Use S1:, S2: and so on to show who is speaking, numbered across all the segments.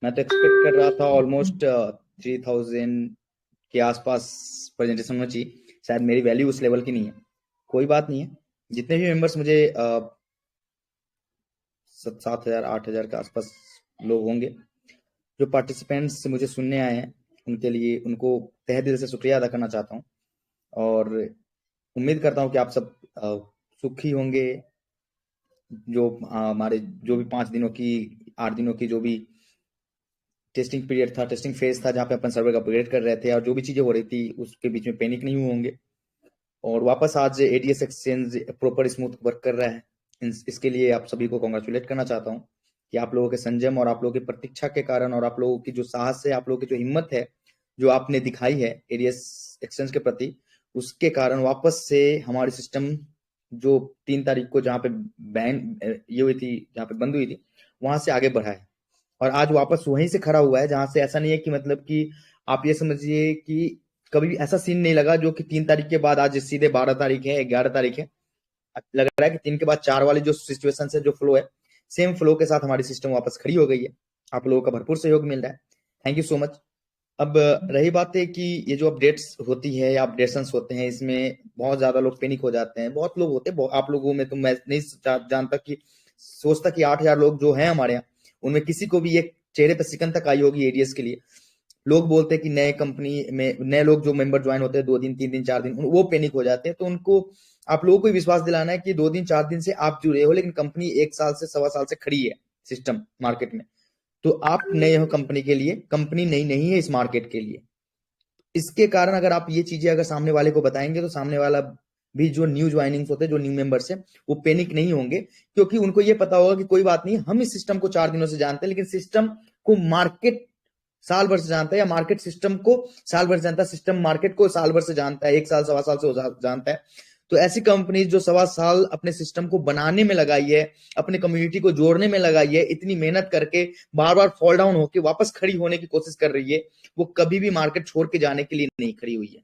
S1: मैं तो एक्सपेक्ट कर रहा था ऑलमोस्ट 3000 के आसपास प्रेजेंटेशन होना चाहिए। शायद मेरी वैल्यू उस लेवल की नहीं है। कोई बात नहीं है। जितने भी मेंबर्स मुझे 7,000 8,000 के आसपास लोग होंगे जो पार्टिसिपेंट्स मुझे सुनने आए हैं, उनके लिए उनको तहे दिल से शुक्रिया अदा करना चाहता हूँ। और उम्मीद करता हूँ कि आप सब सुखी होंगे। जो हमारे जो भी 5 दिनों की 8 दिनों की जो भी टेस्टिंग पीरियड था, टेस्टिंग फेज था, जहाँ पे अपन सर्वर का अपग्रेड कर रहे थे और जो भी चीजें हो रही थी उसके बीच में पैनिक नहीं हुए होंगे। और वापस आज ADS exchange proper smooth work कर रहा है। इसके लिए आप सभी को कॉन्ग्रेचुलेट करना चाहता हूँ कि आप लोगों के संयम और आप लोगों की प्रतीक्षा के कारण और आप लोगों की जो साहस है, आप लोगों की जो हिम्मत है जो आपने दिखाई है एडीएस एक्सचेंज के प्रति, उसके कारण वापस से हमारी सिस्टम जो 3 तारीख को जहाँ पे बैन ये हुई थी, जहाँ पे बंद हुई थी, वहां से आगे बढ़ा है और आज वापस वहीं से खड़ा हुआ है जहां से ऐसा नहीं है कि मतलब कि आप ये समझिए कि कभी भी ऐसा सीन नहीं लगा जो कि 3 तारीख के बाद आज सीधे 12 तारीख है, 11 तारीख है। लग रहा है कि 3 के बाद 4 वाली जो सिचुएशन है, जो फ्लो है, सेम फ्लो के साथ हमारी सिस्टम वापस खड़ी हो गई है। आप लोगों का भरपूर सहयोग मिल रहा है। Thank you so much. अब रही बात है कि ये जो अपडेट्स होती है या अपडेशंस होते हैं, इसमें बहुत ज्यादा लोग पैनिक हो जाते हैं। बहुत लोग होते हैं, आप लोगों में तो मैं नहीं जानता कि सोचता कि 8,000 लोग जो हैं हमारे यहाँ, उनमें किसी को भी एक चेहरे पर सिकन तक आई होगी एडीएस के लिए। लोग बोलते हैं कि नए कंपनी में नए लोग जो मेंबर ज्वाइन होते हैं 2 दिन 3 दिन 4 दिन, वो पैनिक हो जाते हैं। तो उनको आप लोगों को विश्वास दिलाना है कि 2 दिन 4 दिन से आप जुड़े हो, लेकिन कंपनी 1 साल से 1.25 साल से खड़ी है सिस्टम मार्केट में। तो आप नए हो कंपनी के लिए, कंपनी नई नहीं है इस मार्केट के लिए। इसके कारण अगर आप ये चीजें अगर सामने वाले को बताएंगे तो सामने वाला भी, जो न्यू ज्वाइनिंग्स होते हैं, जो न्यू मेंबर्स हैं, वो पैनिक नहीं होंगे, क्योंकि उनको ये पता होगा कि कोई बात नहीं, हम इस सिस्टम को 4 दिनों से जानते हैं, लेकिन सिस्टम को मार्केट साल भर से जानता है, या मार्केट सिस्टम को साल भर से जानता है, सिस्टम मार्केट को साल भर से जानता है, 1 साल 1.25 साल से जानता है। तो ऐसी कंपनी जो 1.25 साल अपने सिस्टम को बनाने में लगाई है, अपने कम्युनिटी को जोड़ने में लगाई है, इतनी मेहनत करके बार बार फॉल डाउन होकर वापस खड़ी होने की कोशिश कर रही है, वो कभी भी मार्केट छोड़ के जाने के लिए नहीं खड़ी हुई है।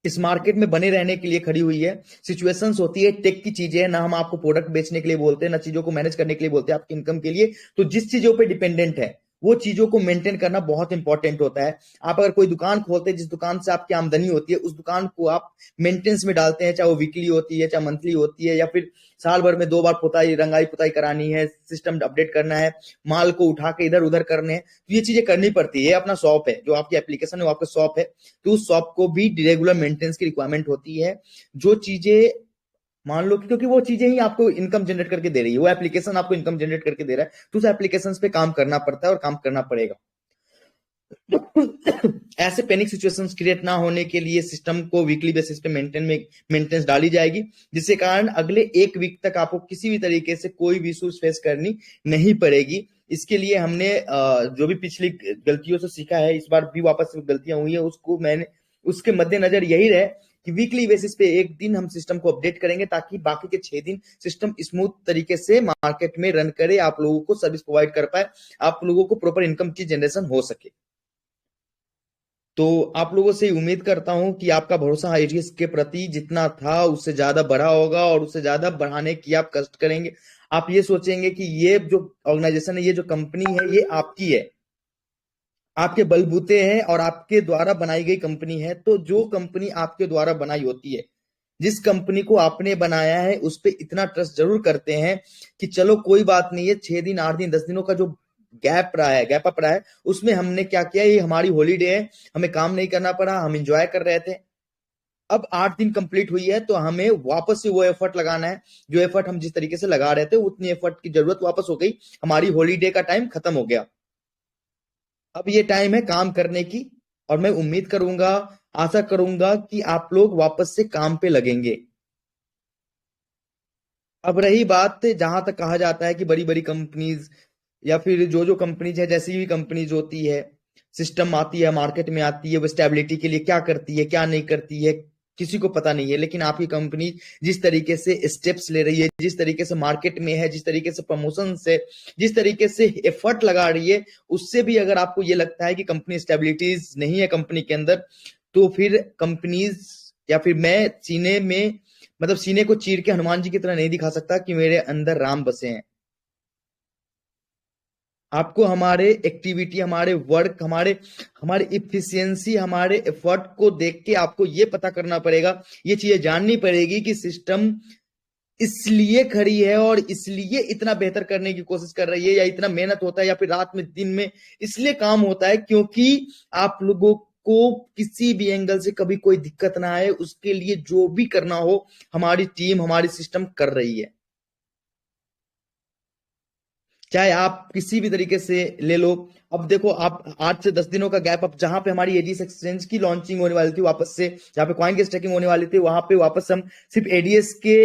S1: इस मार्केट में बने रहने के लिए खड़ी हुई है। सिचुएशंस होती है, टेक की चीजें हैं ना, हम आपको प्रोडक्ट बेचने के लिए बोलते हैं ना, चीजों को मैनेज करने के लिए बोलते हैं आपकी इनकम के लिए। तो जिस चीजों पे डिपेंडेंट है वो चीजों को मेंटेन करना बहुत इंपॉर्टेंट होता है। आप अगर कोई दुकान खोलते हैं, जिस दुकान से आपकी आमदनी होती है, उस दुकान को आप मेंटेनेंस में डालते हैं, चाहे वो वीकली होती है, चाहे मंथली होती है, या फिर साल भर में 2 बार पुताई रंगाई पुताई करानी है, सिस्टम अपडेट करना है, माल को उठा के इधर उधर करने हैं, तो ये चीजें करनी पड़ती है। अपना शॉप है, जो आपकी एप्लीकेशन है वो आपका शॉप है, तो उस शॉप को भी रेगुलर मेंटेनेंस की रिक्वायरमेंट होती है। जो चीजें मान लो, क्योंकि वो चीजें ही आपको इनकम जनरेट करके दे रही है, वो एप्लीकेशन आपको इनकम जनरेट करके दे रहा है, तो उस एप्लीकेशन पे काम करना पड़ता है और काम करना पड़ेगा। ऐसे पैनिक सिचुएशंस क्रिएट ना होने के लिए सिस्टम को वीकली बेसिस पे मेंटेनेंस डाली जाएगी, जिसके कारण अगले 1 वीक तक आपको किसी भी तरीके से कोई भी इश्यूज फेस करनी नहीं पड़ेगी। इसके लिए हमने जो भी पिछली गलतियों से सीखा है, इस बार भी वापस गलतियां हुई है, उसको मैंने उसके मद्देनजर यही रहे कि वीकली बेसिस पे 1 दिन हम सिस्टम को अपडेट करेंगे, ताकि बाकी के 6 दिन सिस्टम स्मूथ तरीके से मार्केट में रन करे, आप लोगों को सर्विस प्रोवाइड कर पाए, आप लोगों को प्रॉपर इनकम की जनरेशन हो सके। तो आप लोगों से उम्मीद करता हूं कि आपका भरोसा आईटीएस के प्रति जितना था उससे ज्यादा बढ़ा होगा, और उससे ज्यादा बढ़ाने की आप कष्ट करेंगे। आप ये सोचेंगे कि ये जो ऑर्गेनाइजेशन है, ये जो कंपनी है, ये आपकी है, आपके बलबूते हैं और आपके द्वारा बनाई गई कंपनी है। तो जो कंपनी आपके द्वारा बनाई होती है, जिस कंपनी को आपने बनाया है, उस पर इतना ट्रस्ट जरूर करते हैं कि चलो कोई बात नहीं है, 6 दिन 8 दिन 10 दिनों का जो गैप अप रहा है, उसमें हमने क्या किया, ये हमारी हॉलीडे है, हमें काम नहीं करना पड़ा, हम इंजॉय कर रहे थे। अब 8 दिन कंप्लीट हुई है, तो हमें वापस से वो एफर्ट लगाना है, जो एफर्ट हम जिस तरीके से लगा रहे थे, उतनी एफर्ट की जरूरत वापस हो गई। हमारी हॉलीडे का टाइम खत्म हो गया, अब ये टाइम है काम करने की। और मैं उम्मीद करूंगा, आशा करूंगा कि आप लोग वापस से काम पे लगेंगे। अब रही बात, जहां तक कहा जाता है कि बड़ी बड़ी कंपनीज या फिर जो जो कंपनीज है, जैसी भी कंपनीज होती है, सिस्टम आती है मार्केट में, आती है वो स्टेबिलिटी के लिए क्या करती है क्या नहीं करती है, किसी को पता नहीं है। लेकिन आपकी कंपनी जिस तरीके से स्टेप्स ले रही है, जिस तरीके से मार्केट में है, जिस तरीके से प्रमोशन से, जिस तरीके से एफर्ट लगा रही है, उससे भी अगर आपको ये लगता है कि कंपनी स्टेबिलिटीज नहीं है कंपनी के अंदर, तो फिर कंपनीज, या फिर मैं सीने में, मतलब सीने को चीर के हनुमान जी की तरह नहीं दिखा सकता कि मेरे अंदर राम बसे हैं। आपको हमारे एक्टिविटी, हमारे वर्क, हमारे हमारे इफिशियंसी, हमारे एफर्ट को देख के आपको ये पता करना पड़ेगा, ये चीजें जाननी पड़ेगी कि सिस्टम इसलिए खड़ी है और इसलिए इतना बेहतर करने की कोशिश कर रही है, या इतना मेहनत होता है, या फिर रात में दिन में इसलिए काम होता है क्योंकि आप लोगों को किसी भी एंगल से कभी कोई दिक्कत ना आए, उसके लिए जो भी करना हो हमारी टीम, हमारी सिस्टम कर रही है। चाहे आप किसी भी तरीके से ले लो। अब देखो, आप 8 से 10 दिनों का गैप, अब जहां पे हमारी एडीएस एक्सचेंज की लॉन्चिंग होने वाली थी वापस से, जहां पे कॉइन की स्टेकिंग होने वाली थी, वहां पे वापस हम सिर्फ एडीएस के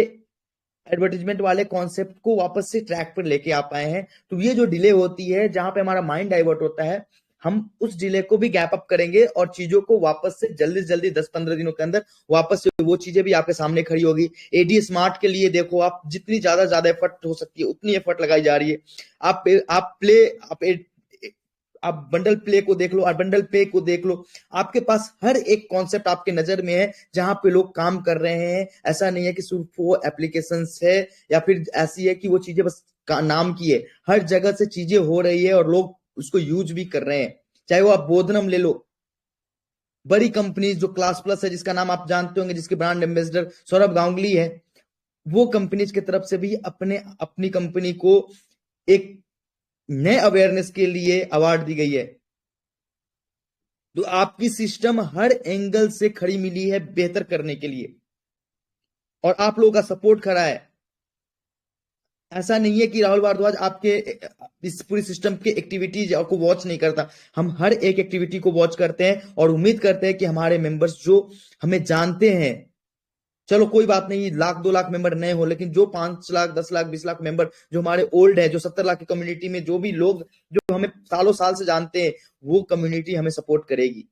S1: एडवर्टीजमेंट वाले कॉन्सेप्ट को वापस से ट्रैक पर लेके आ पाए हैं। तो ये जो डिले होती है, जहां पे हमारा माइंड डाइवर्ट होता है, हम उस डिले को भी गैप अप करेंगे और चीजों को वापस से जल्दी से जल्दी 10-15 दिनों के अंदर वापस से वो चीजें भी आपके सामने खड़ी होगी। एडी स्मार्ट के लिए देखो, आप जितनी ज्यादा एफर्ट हो सकती है उतनी एफर्ट लगाई जा रही है। आप प्ले आप आप बंडल प्ले को देख लो और बंडल पे को देख लो, आपके पास हर एक कॉन्सेप्ट आपके नजर में है जहां पे लोग काम कर रहे हैं। ऐसा नहीं है कि सिर्फ वो एप्लीकेशंस है या फिर ऐसी है कि वो चीजें बस का नाम की है, हर जगह से चीजें हो रही है और लोग उसको यूज भी कर रहे हैं। चाहे वो आप बोधनम ले लो, बड़ी कंपनी जो क्लास प्लस है, जिसका नाम आप जानते होंगे, जिसके ब्रांड एम्बेसडर सौरभ गांगुली है, वो कंपनीज की तरफ से भी अपनी कंपनी को एक नए अवेयरनेस के लिए अवार्ड दी गई है। तो आपकी सिस्टम हर एंगल से खड़ी मिली है बेहतर करने के लिए, और आप लोगों का सपोर्ट खड़ा है। ऐसा नहीं है कि राहुल भारद्वाज आपके इस पूरी सिस्टम के एक्टिविटीज को वॉच नहीं करता। हम हर एक एक्टिविटी को वॉच करते हैं और उम्मीद करते हैं कि हमारे मेंबर्स जो हमें जानते हैं, चलो कोई बात नहीं 1 लाख 2 लाख मेंबर नए हो, लेकिन जो 5 लाख 10 लाख 20 लाख मेंबर जो हमारे ओल्ड है, जो 70 लाख की कम्युनिटी में जो भी लोग जो हमें सालों साल से जानते हैं, वो कम्युनिटी हमें सपोर्ट करेगी।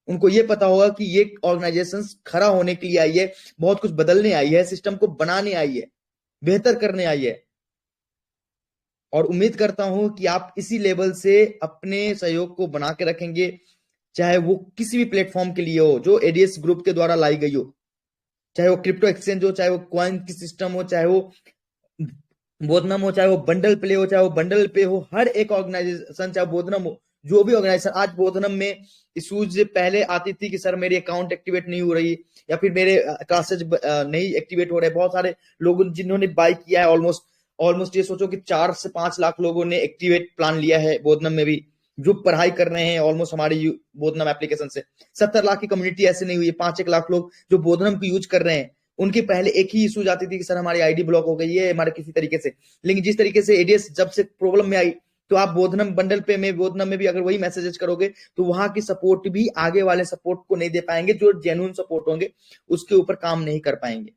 S1: उनको ये पता होगा कि ये ऑर्गेनाइजेशन खड़ा होने के लिए आई है, बहुत कुछ बदलने आई है, सिस्टम को बनाने आई है, बेहतर करने आई है। और उम्मीद करता हूं कि आप इसी लेवल से अपने सहयोग को बना के रखेंगे, चाहे वो किसी भी प्लेटफॉर्म के लिए हो जो एडीएस ग्रुप के द्वारा लाई गई हो, चाहे वो क्रिप्टो एक्सचेंज हो, चाहे वो कॉइन की सिस्टम हो, चाहे वो बोधनम हो, चाहे वो बंडल प्ले हो, चाहे वो बंडल पे हो, हर एक ऑर्गेनाइजेशन, चाहे बोधनम हो, जो भी ऑर्गेनाइजेशन, आज बोधनम में इशूज पहले आती थी कि सर मेरी अकाउंट एक्टिवेट नहीं हो रही, या फिर मेरे क्लासेज नहीं एक्टिवेट हो रहे। बहुत सारे लोगों जिन्होंने बाय किया है, ऑलमोस्ट ये सोचो कि 4 से 5 लाख लोगों ने एक्टिवेट प्लान लिया है बोधनम में भी, जो पढ़ाई कर रहे हैं ऑलमोस्ट हमारी बोधनम एप्लीकेशन से। 70 लाख की कम्युनिटी ऐसे नहीं हुई है, 5-1 लाख लोग जो बोधनम को यूज कर रहे हैं, उनकी पहले एक ही इशू जाती थी कि सर हमारी आईडी ब्लॉक हो गई है हमारे किसी तरीके से। लेकिन जिस तरीके से एडीएस जब से प्रॉब्लम में आई, तो आप बोधनम बंडल पे में बोधनम में भी अगर वही मैसेजेस करोगे तो वहां की सपोर्ट भी आगे वाले सपोर्ट को नहीं दे पाएंगे, जो जेन्युइन सपोर्ट होंगे उसके ऊपर काम नहीं कर पाएंगे।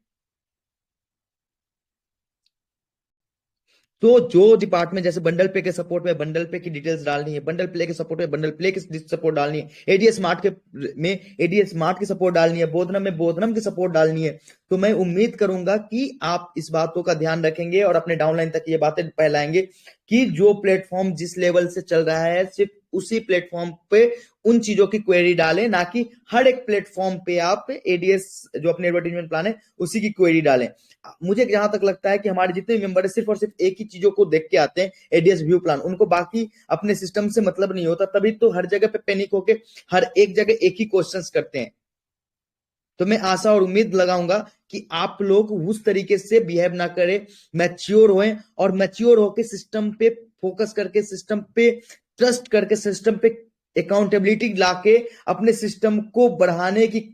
S1: तो जो डिपार्टमेंट, जैसे बंडल पे के सपोर्ट में बंडल पे की डिटेल्स डालनी है, बंडल प्ले के सपोर्ट में बंडल प्ले की सपोर्ट डालनी है, एडीएस स्मार्ट के में एडीएस स्मार्ट की सपोर्ट डालनी है, बोधनम में बोधनम की सपोर्ट डालनी है, तो मैं उम्मीद करूंगा कि आप इस बातों का ध्यान रखेंगे और अपने डाउनलाइन तक ये बातें फैलाएंगे कि जो प्लेटफॉर्म जिस लेवल से चल रहा है, सिर्फ उसी प्लेटफॉर्म पे उन चीजों की क्वेरी डालें, ना कि हर एक प्लेटफॉर्म पे आप एडीएस जो अपने एडवर्टीजमेंट प्लान है उसी की क्वेरी डालें। मुझे जहां तक लगता है कि हमारे जितने भी मेंबर है सिर्फ और सिर्फ एक ही चीजों को देख के आते हैं, एडीएस व्यू प्लान, उनको बाकी अपने सिस्टम से मतलब नहीं होता, तभी तो हर जगह पे पैनिक होके हर एक जगह एक ही क्वेश्चंस करते हैं। तो मैं आशा और उम्मीद लगाऊंगा कि आप लोग उस तरीके से बिहेव ना करें, मैच्योर होएं और मैच्योर होके सिस्टम पे फोकस करके, सिस्टम पे ट्रस्ट करके, सिस्टम पे अकाउंटेबिलिटी लाके अपने सिस्टम को बढ़ाने की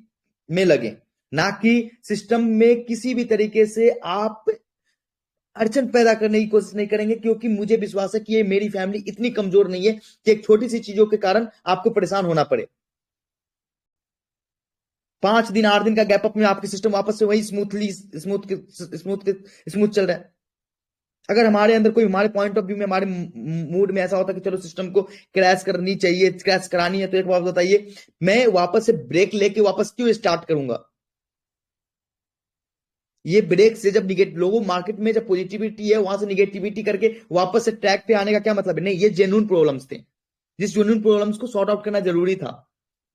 S1: में लगे, ना कि सिस्टम में किसी भी तरीके से आप अड़चन पैदा करने की कोशिश नहीं करेंगे। क्योंकि मुझे विश्वास है कि ये मेरी फैमिली इतनी कमजोर नहीं है कि एक छोटी सी चीजों के कारण आपको परेशान होना पड़े। 5 दिन 8 दिन का गैप अप में आपके सिस्टम वापस से वही स्मूथ चल रहा है। अगर हमारे अंदर कोई, हमारे पॉइंट ऑफ व्यू में, हमारे मूड में ऐसा होता है कि चलो सिस्टम को क्रैश करनी चाहिए, क्रैश करानी है, तो एक बात बताइए, मैं वापस से ब्रेक लेके वापस क्यों स्टार्ट करूंगा? ये ब्रेक से जब निगेटिव लोगों मार्केट में जब पॉजिटिविटी है, वहां से निगेटिविटी करके वापस से ट्रैक पे आने का क्या मतलब है? नहीं, ये जेन्युइन प्रॉब्लम्स थे, जिस जेन्युइन प्रॉब्लम्स को सॉर्ट आउट करना जरूरी था।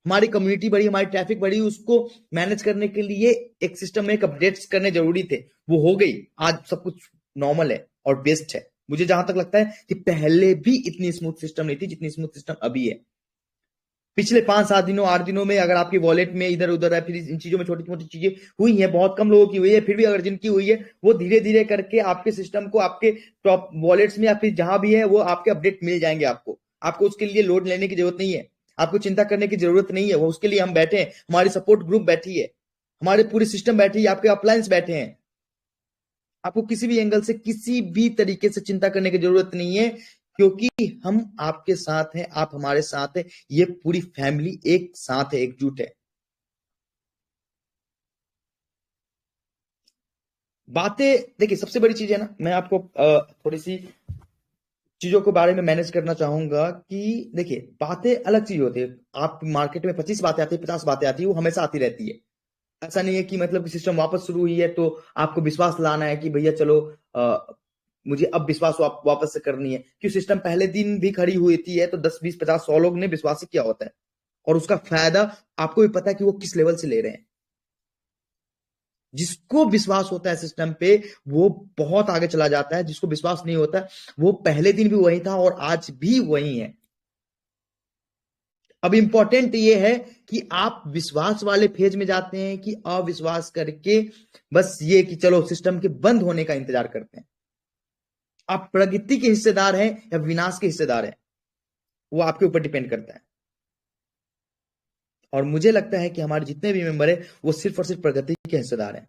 S1: हमारी कम्युनिटी बढ़ी, हमारी ट्रैफिक बढ़ी, उसको मैनेज करने के लिए एक सिस्टम में एक अपडेट्स करने जरूरी थे, वो हो गई। आज सब कुछ नॉर्मल है और बेस्ट है। मुझे जहां तक लगता है कि पहले भी इतनी स्मूथ सिस्टम नहीं थी जितनी स्मूथ सिस्टम अभी है। पिछले 5-7 दिनों 8 दिनों में अगर आपकी वॉलेट में इधर उधर है, फिर इन चीजों में छोटी मोटी चीजें हुई हैं, बहुत कम लोगों की हुई है, फिर भी अगर जिनकी हुई है वो धीरे धीरे करके आपके सिस्टम को आपके टॉप वॉलेट्स में या फिर जहां भी है वो आपके अपडेट मिल जाएंगे। आपको आपको उसके लिए लोड लेने की जरूरत नहीं है, आपको चिंता करने की जरूरत नहीं है। वो उसके लिए हम बैठे हैं, हमारी सपोर्ट ग्रुप बैठी है, हमारे पूरी सिस्टम बैठी है, आपके अपलायंस बैठे हैं। आपको किसी भी एंगल से किसी भी तरीके से चिंता करने की जरूरत नहीं है, क्योंकि हम आपके साथ हैं, आप हमारे साथ हैं। ये पूरी फैमिली एक साथ है, एकजुट है। बातें देखिए, सबसे बड़ी चीज है ना, मैं आपको थोड़ी सी चीजों के बारे में मैनेज करना चाहूंगा कि देखिए, बातें अलग चीज होती है। आप मार्केट में 25 बातें आती है, 50 बातें आती है, वो हमेशा आती रहती है। ऐसा नहीं है कि मतलब कि सिस्टम वापस शुरू हुई है तो आपको विश्वास लाना है कि भैया चलो मुझे अब विश्वास वापस से करनी है। क्यों, सिस्टम पहले दिन भी खड़ी हुई थी है तो 10, 20, 50, 100 लोग ने विश्वास ही किया होता है, और उसका फायदा आपको भी पता है कि वो किस लेवल से ले रहे हैं। जिसको विश्वास होता है सिस्टम पे वो बहुत आगे चला जाता है, जिसको विश्वास नहीं होता वो पहले दिन भी वही था और आज भी वही है। अब इंपॉर्टेंट ये है कि आप विश्वास वाले फेज में जाते हैं कि अविश्वास करके बस ये कि चलो सिस्टम के बंद होने का इंतजार करते हैं। आप प्रगति के हिस्सेदार हैं या विनाश के हिस्सेदार हैं, वो आपके ऊपर डिपेंड करता है। और मुझे लगता है कि हमारे जितने भी मेंबर हैं वो सिर्फ और सिर्फ प्रगति के हिस्सेदार हैं,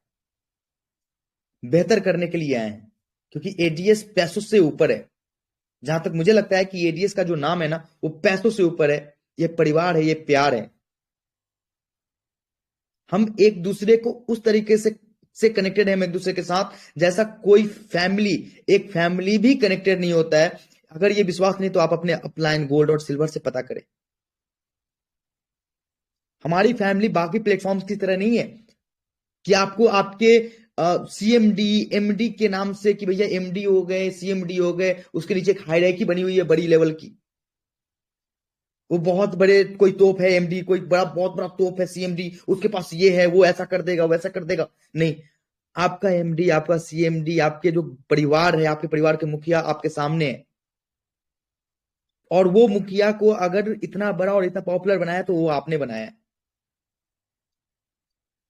S1: बेहतर करने के लिए आए हैं। क्योंकि एडीएस पैसों से ऊपर है। जहां तक मुझे लगता है कि एडीएस का जो नाम है ना वो पैसों से ऊपर है। ये परिवार है, ये प्यार है। हम एक दूसरे को उस तरीके से कनेक्टेड है, हम एक दूसरे के साथ, जैसा कोई फैमिली, एक फैमिली भी कनेक्टेड नहीं होता है। अगर ये विश्वास नहीं तो आप अपने अपलाइन गोल्ड और सिल्वर से पता करें। हमारी फैमिली बाकी प्लेटफॉर्म्स की तरह नहीं है कि आपको आपके सीएमडी एमडी के नाम से कि भैया एमडी हो गए, सीएमडी हो गए, उसके नीचे एक हायरार्की बनी हुई है बड़ी लेवल की। वो बहुत बड़े कोई तोप है एमडी, कोई बड़ा बहुत बड़ा तोप है सीएमडी, उसके पास ये है, वो ऐसा कर देगा वैसा कर देगा। नहीं, आपका एमडी, आपका सीएमडी, आपके जो परिवार है, आपके परिवार के मुखिया आपके सामने है। और वो मुखिया को अगर इतना बड़ा और इतना पॉपुलर बनाया तो वो आपने बनाया है।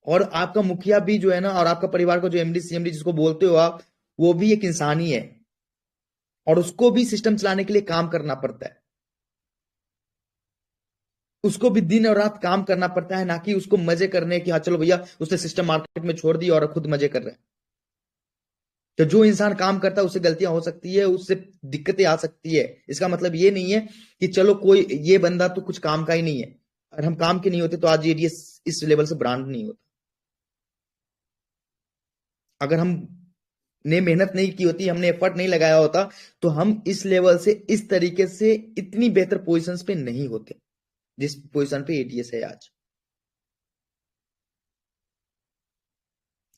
S1: और आपका मुखिया भी जो है ना, और आपका परिवार का जो एमडी सीएमडी जिसको बोलते हो आप, वो भी एक इंसान ही है, और उसको भी सिस्टम चलाने के लिए काम करना पड़ता है। उसको भी दिन और रात काम करना पड़ता है, ना कि उसको मजे करने की हाँ चलो भैया उसने सिस्टम मार्केट में छोड़ दी और खुद मजे कर रहे हैं। तो जो इंसान काम करता है उससे गलतियां हो सकती है, उससे दिक्कतें आ सकती है। इसका मतलब ये नहीं है कि चलो कोई ये बंदा तो कुछ काम का ही नहीं है। अगर हम काम के नहीं होते तो आज ये इस लेवल से ब्रांड नहीं होता। अगर हम ने मेहनत नहीं की होती, हमने एफर्ट नहीं लगाया होता, तो हम इस लेवल से इस तरीके से इतनी बेहतर पोजीशंस पे नहीं होते जिस पोजीशन पे एटीएस है आज।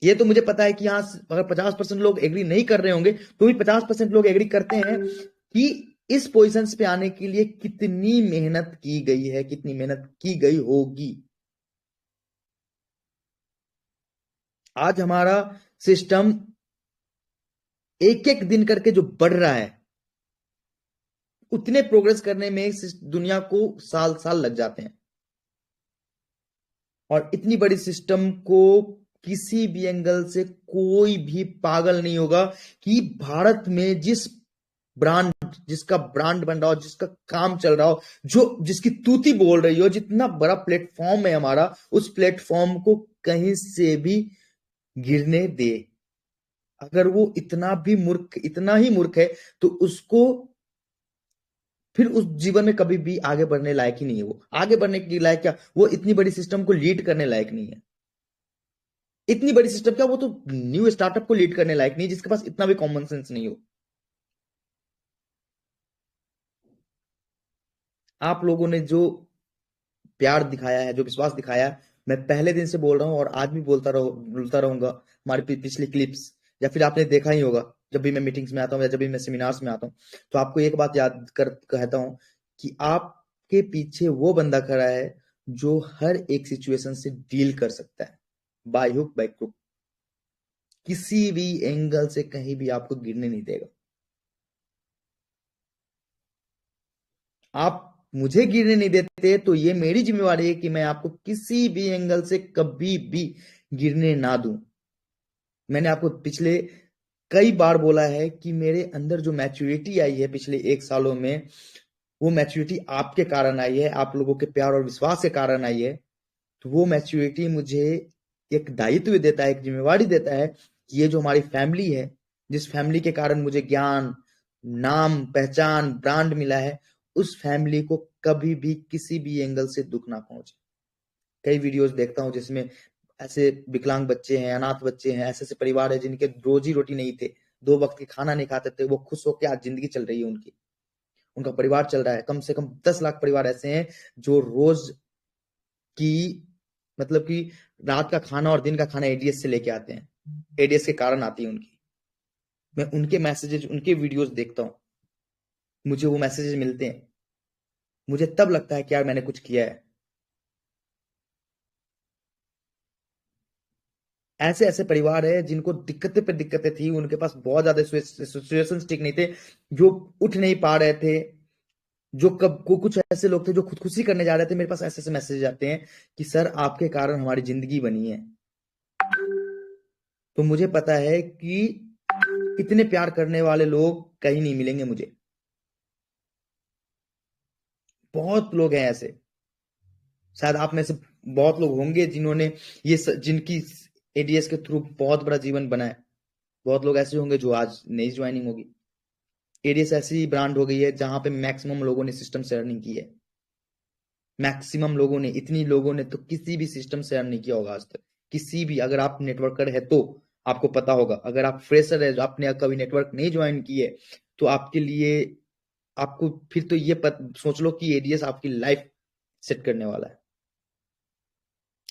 S1: ये तो मुझे पता है कि यहाँ अगर 50% लोग एग्री नहीं कर रहे होंगे तो भी 50% लोग एग्री करते हैं कि इस पोजीशन पे आने के लिए कितनी मेहनत की गई है, कितनी मेहनत की गई होगी। आज हमारा सिस्टम एक एक दिन करके जो बढ़ रहा है, उतने प्रोग्रेस करने में इस दुनिया को साल साल लग जाते हैं। और इतनी बड़ी सिस्टम को किसी भी एंगल से कोई भी पागल नहीं होगा कि भारत में ब्रांड जिसका ब्रांड बन रहा हो, जिसका काम चल रहा हो, जो जिसकी तूती बोल रही हो, जितना बड़ा प्लेटफॉर्म है हमारा, उस प्लेटफॉर्म को कहीं से भी गिरने दे। अगर वो इतना ही मूर्ख है तो उसको फिर उस जीवन में कभी भी आगे बढ़ने लायक ही नहीं है। वो आगे बढ़ने के लायक क्या, वो इतनी बड़ी सिस्टम को लीड करने लायक नहीं है। इतनी बड़ी सिस्टम क्या, वो तो न्यू स्टार्टअप को लीड करने लायक नहीं है जिसके पास इतना भी कॉमन सेंस नहीं हो। आप लोगों ने जो प्यार दिखाया है, जो विश्वास दिखाया है, मैं पहले दिन से बोल रहा हूं और आज भी बोलता रहूंगा। हमारी पिछली क्लिप्स या फिर आपने देखा ही होगा, जब भी मैं मीटिंग्स में आता हूं या जब भी मैं सेमिनार्स में आता हूं, तो आपको एक बात याद कर कहता हूं कि आपके पीछे वो बंदा खड़ा है जो हर एक सिचुएशन से डील कर सकता है, बाय हुक बाय क्रुक, किसी भी एंगल से कहीं भी आपको गिरने नहीं देगा। आप मुझे गिरने नहीं देते तो ये मेरी जिम्मेवारी है कि मैं आपको किसी भी एंगल से कभी भी गिरने ना दूं। मैंने आपको पिछले कई बार बोला है कि मेरे अंदर जो मैच्योरिटी आई है पिछले 1 सालों में, वो मैच्योरिटी आपके कारण आई है, आप लोगों के प्यार और विश्वास के कारण आई है। तो वो मैच्योरिटी मुझे एक दायित्व देता है, एक जिम्मेवारी देता है कि ये जो हमारी फैमिली है, जिस फैमिली के कारण मुझे ज्ञान, नाम, पहचान, ब्रांड मिला है, उस फैमिली को कभी भी किसी भी एंगल से दुख ना पहुंचे। कई वीडियोस देखता हूं जिसमें ऐसे विकलांग बच्चे हैं, अनाथ बच्चे हैं, ऐसे ऐसे परिवार है जिनके रोजी रोटी नहीं थे, 2 वक्त के खाना नहीं खाते थे, वो खुश होकर आज जिंदगी चल रही है उनकी, उनका परिवार चल रहा है। कम से कम 10 लाख परिवार ऐसे हैं जो रोज की मतलब कि रात का खाना और दिन का खाना एडीएस से लेके आते हैं, एडीएस के कारण आती है उनकी। मैं उनके मैसेजेस, उनके वीडियोस देखता हूँ, मुझे वो मैसेजेस मिलते हैं, मुझे तब लगता है कि यार मैंने कुछ किया है। ऐसे ऐसे परिवार है जिनको दिक्कतें पे दिक्कतें थी, उनके पास बहुत ज्यादा सिचुएशंस ठीक नहीं थे, जो उठ नहीं पा रहे थे, जो कब को कुछ ऐसे लोग थे जो खुदकुशी करने जा रहे थे। मेरे पास ऐसे ऐसे मैसेज आते हैं कि सर आपके कारण हमारी जिंदगी बनी है। तो मुझे पता है कि इतने प्यार करने वाले लोग कहीं नहीं मिलेंगे मुझे। बहुत लोग हैं ऐसे, शायद आप में से बहुत लोग होंगे जिन्होंने जिनकी एडीएस के थ्रू बहुत बड़ा जीवन बना है। बहुत लोग ऐसे होंगे जो आज नई ज्वाइनिंग होगी। एडीएस ऐसी ब्रांड हो गई है जहां पे मैक्सिमम लोगों ने सिस्टम से अर्निंग की है। मैक्सिमम लोगों ने, इतनी लोगों ने तो किसी भी सिस्टम से अर्न नहीं किया होगा आज तक। किसी भी, अगर आप नेटवर्कर है तो आपको पता होगा, अगर आप फ्रेशर है जो आपने कभी नेटवर्क नहीं ज्वाइन किए, तो आपके लिए, आपको फिर तो ये सोच लो कि एडीएस आपकी लाइफ सेट करने वाला है।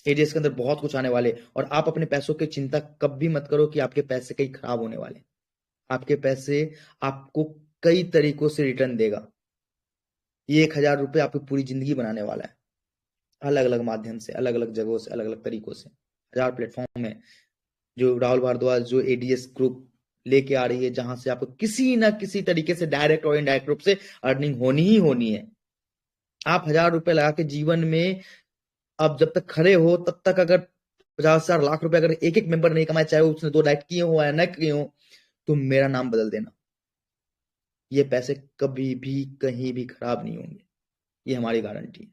S1: एडीएस के अंदर बहुत कुछ आने वाले, और आप अपने पैसों की चिंता कभी मत करो कि आपके पैसे कहीं खराब होने वाले। आपके पैसे आपको कई तरीकों से रिटर्न देगा। ये 1,000 रुपये आपकी पूरी जिंदगी बनाने वाला है, अलग अलग माध्यम से, अलग अलग जगहों से, अलग अलग तरीकों से। 1,000 प्लेटफॉर्म है जो राहुल भारद्वाज, जो एडीएस ग्रुप लेके आ रही है, जहां से आपको किसी ना किसी तरीके से डायरेक्ट और इनडायरेक्ट रूप से अर्निंग होनी ही होनी है। आप 1,000 रुपए लगा के जीवन में, अब जब तक खड़े हो तब तक, अगर 50,000 लाख रुपए अगर एक एक मेंबर नहीं कमाए, चाहे उसने 2 डाइट किए हो या न किए हो, तो मेरा नाम बदल देना। ये पैसे कभी भी कहीं भी खराब नहीं होंगे, ये हमारी गारंटी है।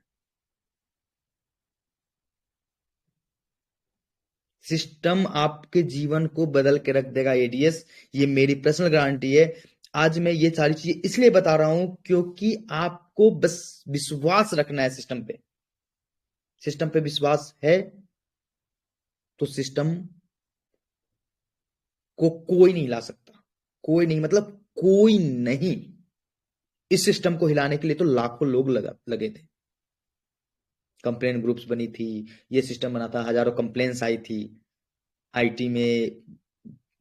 S1: सिस्टम आपके जीवन को बदल के रख देगा एडीएस, ये मेरी पर्सनल गारंटी है। आज मैं ये सारी चीजें इसलिए बता रहा हूं क्योंकि आपको बस विश्वास रखना है सिस्टम पे। सिस्टम पे विश्वास है तो सिस्टम को कोई नहीं हिला सकता। कोई नहीं, मतलब कोई नहीं। इस सिस्टम को हिलाने के लिए तो लाखों लोग लगे थे। कंप्लेन ग्रुप्स बनी थी, ये सिस्टम बना था, हजारों कंप्लेन्स आई थी, आईटी में,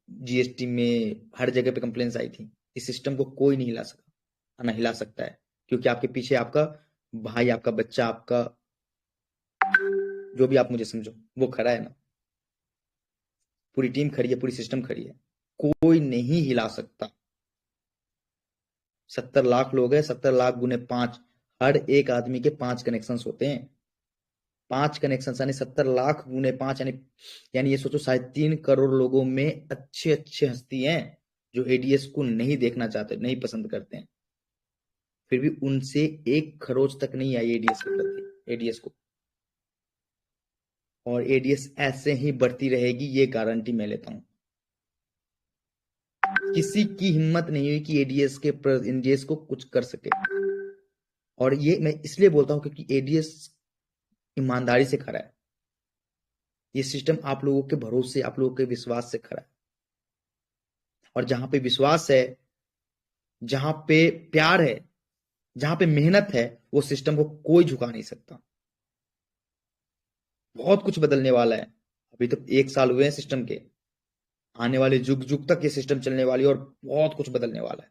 S1: जीएसटी में, हर जगह पे कंप्लेन्स आई थी। इस सिस्टम को कोई नहीं हिला सका, ना हिला सकता है, क्योंकि आपके पीछे आपका भाई, आपका बच्चा, आपका जो भी आप मुझे समझो, वो खड़ा है ना। पूरी टीम खड़ी है, पूरी सिस्टम खड़ी है, कोई नहीं हिला सकता। 70 लाख लोग हैं, 70 लाख गुने 5, हर एक आदमी के 5 कनेक्शन होते हैं। 5 कनेक्शन यानी 70 लाख गुने 5, यानी ये सोचो 3.5 करोड़ लोगों में अच्छे अच्छे हस्ती हैं जो एडीएस को नहीं देखना चाहते, नहीं पसंद करते हैं। फिर भी उनसे एक खरोच तक नहीं आई एडीएस के प्रति, एडीएस को। और एडीएस ऐसे ही बढ़ती रहेगी, ये गारंटी मैं लेता हूं। किसी की हिम्मत नहीं हुई कि एडीएस को कुछ कर सके। और ये मैं इसलिए बोलता हूं क्योंकि एडीएस ईमानदारी से खड़ा है। ये सिस्टम आप लोगों के भरोसे, आप लोगों के विश्वास से खड़ा है। और जहां पे विश्वास है, जहां पे प्यार है, जहां पे मेहनत है, वो सिस्टम को कोई झुका नहीं सकता। बहुत कुछ बदलने वाला है। अभी तो 1 साल हुए हैं सिस्टम के, आने वाले जुग जुग तक ये सिस्टम चलने वाली है और बहुत कुछ बदलने वाला है।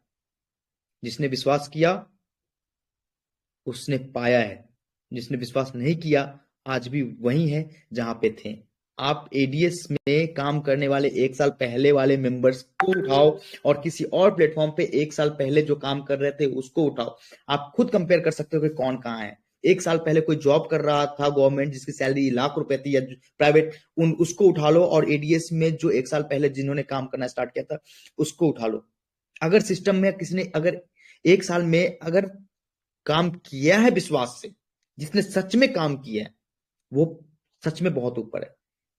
S1: जिसने विश्वास किया उसने पाया है, जिसने विश्वास नहीं किया आज भी वही है जहां पे थे। आप एडीएस में काम करने वाले 1 साल पहले वाले मेंबर्स को उठाओ और किसी और प्लेटफॉर्म पे 1 साल पहले जो काम कर रहे थे उसको उठाओ। आप खुद कंपेयर कर सकते हो कि कौन कहाँ है। 1 साल पहले कोई जॉब कर रहा था गवर्नमेंट जिसकी सैलरी लाख रुपए थी या प्राइवेट, उसको उठा लो, और एडीएस में जो 1 साल पहले जिन्होंने काम करना स्टार्ट किया था उसको उठा लो। अगर सिस्टम में किसी ने अगर 1 साल में अगर काम किया है विश्वास से, जिसने सच में काम किया है, वो सच में बहुत ऊपर है।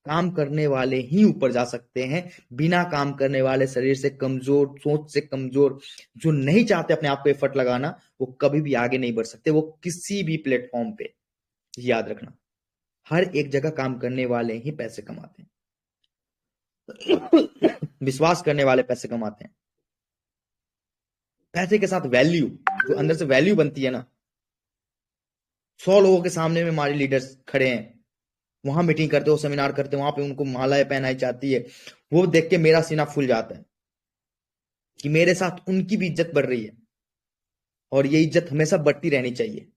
S1: काम करने वाले ही ऊपर जा सकते हैं। बिना काम करने वाले, शरीर से कमजोर, सोच से कमजोर, जो नहीं चाहते अपने आप को एफर्ट लगाना, वो कभी भी आगे नहीं बढ़ सकते। वो किसी भी प्लेटफॉर्म पे, याद रखना, हर एक जगह काम करने वाले ही पैसे कमाते हैं। विश्वास करने वाले पैसे कमाते हैं। पैसे के साथ वैल्यू, जो अंदर से वैल्यू बनती है ना। 100 लोगों के सामने में हमारे लीडर्स खड़े हैं, वहां मीटिंग करते हो, सेमिनार करते हो, वहां पे उनको मालाएं पहनाई जाती है, वो देख के मेरा सीना फूल जाता है कि मेरे साथ उनकी भी इज्जत बढ़ रही है, और ये इज्जत हमेशा बढ़ती रहनी चाहिए।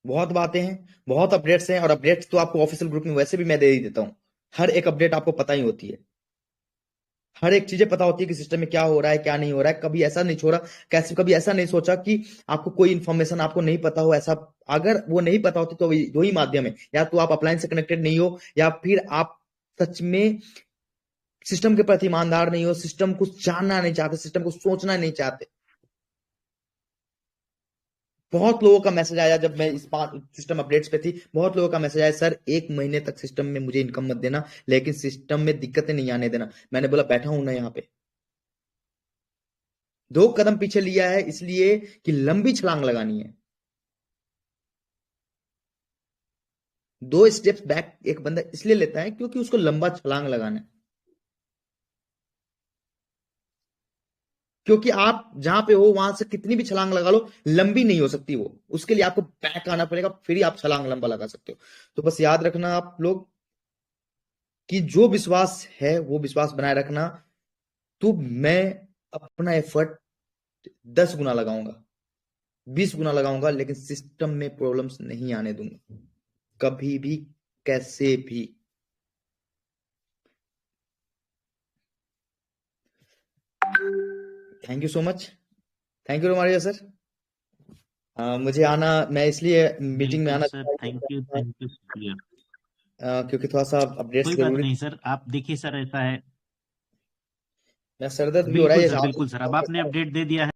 S1: बहुत बातें हैं, बहुत अपडेट्स हैं, और अपडेट्स तो आपको ऑफिशियल ग्रुप में वैसे भी मैं दे ही देता हूँ। हर एक अपडेट आपको पता ही होती है, हर एक चीजें पता होती है कि सिस्टम में क्या हो रहा है क्या नहीं हो रहा है। कभी ऐसा नहीं छोड़ा, कैसे कभी ऐसा नहीं सोचा कि आपको कोई इन्फॉर्मेशन आपको नहीं पता हो। ऐसा अगर वो नहीं पता होती तो दो ही माध्यम है, या तो आप अपलाइन से कनेक्टेड नहीं हो, या फिर आप सच में सिस्टम के प्रति ईमानदार नहीं हो, सिस्टम को जानना नहीं चाहते, सिस्टम को सोचना नहीं चाहते। बहुत लोगों का मैसेज आया जब मैं इस सिस्टम अपडेट्स पे थी, बहुत लोगों का मैसेज आया, सर 1 महीने तक सिस्टम में मुझे इनकम मत देना, लेकिन सिस्टम में दिक्कतें नहीं आने देना। मैंने बोला बैठा हूं ना यहाँ पे, 2 कदम पीछे लिया है इसलिए कि लंबी छलांग लगानी है। 2 स्टेप्स बैक एक बंदा इसलिए लेता है क्योंकि उसको लंबा छलांग लगाना है। क्योंकि आप जहां पे हो वहां से कितनी भी छलांग लगा लो, लंबी नहीं हो सकती वो, उसके लिए आपको बैक आना पड़ेगा, फिर ही आप छलांग लंबा लगा सकते हो। तो बस याद रखना आप लोग कि जो विश्वास है वो विश्वास बनाए रखना। तो मैं अपना एफर्ट 10 गुना लगाऊंगा, 20 गुना लगाऊंगा, लेकिन सिस्टम में प्रॉब्लम्स नहीं आने दूंगा कभी भी, कैसे भी। Thank you so much, thank you Romaria sir. मुझे आना, मैं इसलिए मीटिंग में
S2: बिल्कुल
S1: आना
S2: सर,
S1: चाहता
S2: थैंक यू शुक्रिया।
S1: क्योंकि थोड़ा सा अपडेट्स
S2: कोई बात
S1: जरूरी।
S2: नहीं सर, आप देखिए सर, ऐसा है।
S1: मैं, सर दर्द भी हो रहा है ये
S2: बिल्कुल सर, अब आपने अपडेट दे दिया है।